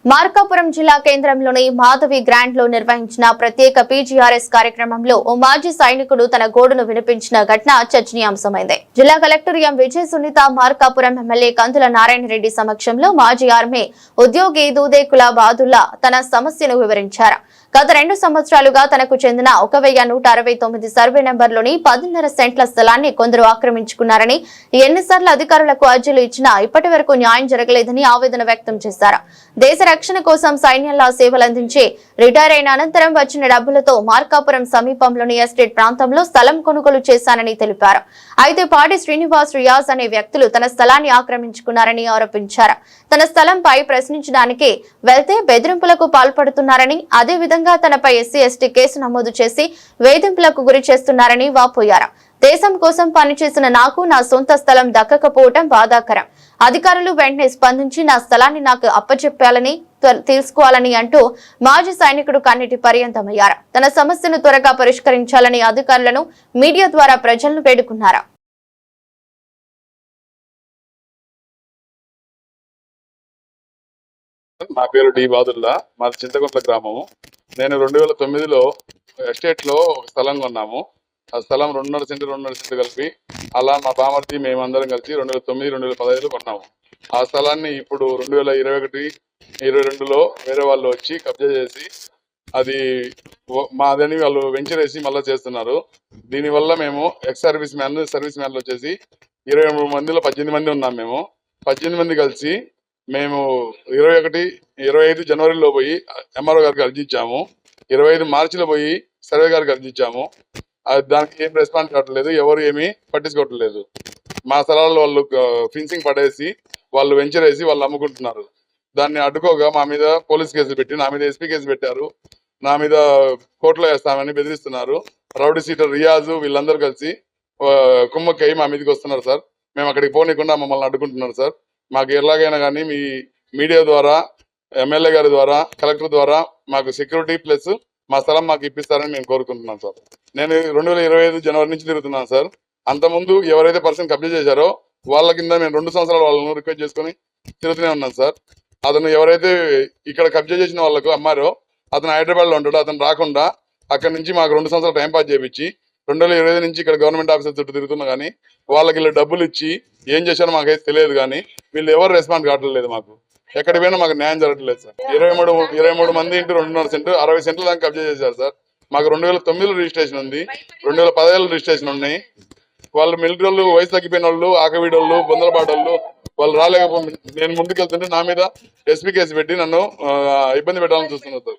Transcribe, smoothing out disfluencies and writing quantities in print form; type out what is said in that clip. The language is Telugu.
మార్కాపురం జిల్లా కేంద్రంలోని మాధవి గ్రాండ్ లో నిర్వహించిన ప్రత్యేక పీజీఆర్ఎస్ కార్యక్రమంలో ఓ మాజీ సైనికుడు తన గోడును వినిపించిన ఘటన చర్చనీయాంశమైంది. జిల్లా కలెక్టర్ ఎం విజయ సునీత మార్కాపురం ఎమ్మెల్యే కందుల నారాయణ రెడ్డి సమక్షంలో మాజీ ఆర్మీ ఉద్యోగి దూదేకుల బాదుల్లా తన సమస్యను వివరించారు. గత 2 సంవత్సరాలుగా తనకు చెందిన 1169 సర్వే నెంబర్లోని 10.5 సెంట్ల స్థలాన్ని కొందరు ఆక్రమించుకున్నారని, ఎన్నిసార్లు అధికారులకు అర్జీలు ఇచ్చినా ఇప్పటి వరకు న్యాయం జరగలేదని ఆవేదన వ్యక్తం చేశారు. దేశ రక్షణ కోసం సైన్యంలో సేవలందించి రిటైర్ అయిన అనంతరం వచ్చిన డబ్బులతో మార్కాపురం సమీపంలోని ఎస్టేట్ ప్రాంతంలో స్థలం కొనుగోలు చేశానని తెలిపారు. అయితే పాడి శ్రీనివాస్ రియాజ్ అనే వ్యక్తులు తన స్థలాన్ని ఆక్రమించుకున్నారని ఆరోపించారు. తన స్థలంపై ప్రశ్నించడానికి వెళ్తే బెదిరింపులకు పాల్పడుతున్నారని, అదేవిధంగా తనపై ఎస్సీ/ఎస్టీ కేసు నమోదు చేసి వేధింపులకు గురి చేస్తున్నారని వాపోయారు. దేశం కోసం పనిచేసిన నాకు నా సొంత స్థలం దక్కకపోవటం బాధాకరం. అధికారులు వెంటనే స్పందించి నా స్థలాన్ని నాకు అప్పచెప్పాలని తీసుకోవాలని అంటూ మాజీ సైనికుడు కన్నీటి పర్యంతమయ్యారు. తన సమస్యను త్వరగా పరిష్కరించాలని అధికారులను మీడియా ద్వారా ప్రజలను వేడుకున్నారు. నా పేరు డి బాదుల్లా, మాది చింతకుంట్ల గ్రామము. నేను 2009లో ఎస్టేట్ లో ఒక స్థలం కొన్నాము. ఆ స్థలం 2.5 సెంట్లు కలిపి అలా మా బామర్ది మేమందరం కలిసి 2009-2015 కొన్నాము. ఆ స్థలాన్ని ఇప్పుడు 2021-22లో వేరే వాళ్ళు వచ్చి కబ్జా చేసి అది మాదని వాళ్ళు వెంచర్ వేసి మళ్ళీ చేస్తున్నారు. దీనివల్ల మేము ఎక్స్ సర్వీస్ మ్యాన్లు వచ్చేసి 23 మందిలో 18 మంది ఉన్నాం. మేము 18 మంది కలిసి మేము 25 జనవరిలో పోయి ఎంఆర్ఓ గారికి అర్జీ ఇచ్చాము. 25 మార్చిలో పోయి సర్వే గారికి అర్జీ ఇచ్చాము. దానికి ఏం రెస్పాన్స్ కావట్లేదు, ఎవరు ఏమీ పట్టించుకోవట్లేదు. మా స్థలాల్లో వాళ్ళు ఫెన్సింగ్ పడేసి వాళ్ళు వెంచర్ వేసి వాళ్ళు అమ్ముకుంటున్నారు. దాన్ని అడ్డుకోగా మా మీద పోలీస్ కేసులు పెట్టి, నా మీద ఎస్పీ కేసు పెట్టారు. నా మీద కోర్టులో వేస్తామని బెదిరిస్తున్నారు. రౌడీ సీటర్ రియాజు వీళ్ళందరూ కలిసి కుమ్మక్కై మా మీదకి వస్తున్నారు సార్. మేము అక్కడికి పోనీకుండా మమ్మల్ని అడ్డుకుంటున్నారు సార్. మాకు ఎలాగైనా కానీ మీ మీడియా ద్వారా, ఎమ్మెల్యే గారి ద్వారా, కలెక్టర్ ద్వారా మాకు సెక్యూరిటీ ప్లస్ మా స్థలం మాకు ఇప్పిస్తారని మేము కోరుకుంటున్నాం సార్. నేను 2025 జనవరి నుంచి తిరుగుతున్నాను సార్. అంతకుముందు ఎవరైతే పర్సన్ కబ్జా చేశారో వాళ్ళ కింద నేను 2 సంవత్సరాలు వాళ్ళను రిక్వెస్ట్ చేసుకుని తిరుగుతూనే ఉన్నాను సార్. అతను ఎవరైతే ఇక్కడ కబ్జా చేసిన వాళ్ళకు అమ్మారో అతను హైదరాబాద్లో ఉంటాడు. అతను రాకుండా అక్కడ నుంచి మాకు 2 సంవత్సరాలు టైం పాస్ చేయించి 2025 నుంచి ఇక్కడ గవర్నమెంట్ ఆఫీసర్ చుట్టూ తిరుగుతున్నా కానీ వాళ్ళకి వీళ్ళు డబ్బులు ఇచ్చి ఏం చేశారో మాకైతే తెలియదు. కానీ వీళ్ళు ఎవరు రెస్పాన్స్ కావట్లేదు. మాకు ఎక్కడికి పోయినా మాకు న్యాయం జరగట్లేదు సార్. 23 మంది ఇంటూ 2.5 సెంట్లు 60 సెంట్ల దాకా కబ్జా చేశారు సార్. మాకు 2009లో రిజిస్ట్రేషన్ ఉంది, 2015లో రిజిస్ట్రేషన్ ఉన్నాయి. వాళ్ళు మిలిటరీ వాళ్ళు, వయసు తగ్గిపోయిన వాళ్ళు, ఆకవీడోళ్ళు, బొందలపాటోళ్ళు వాళ్ళు రాలేకపోతే నేను ముందుకెళ్తుంటే నా మీద ఎస్పీ కేసు పెట్టి నన్ను ఇబ్బంది పెట్టాలని చూస్తున్నారు సార్.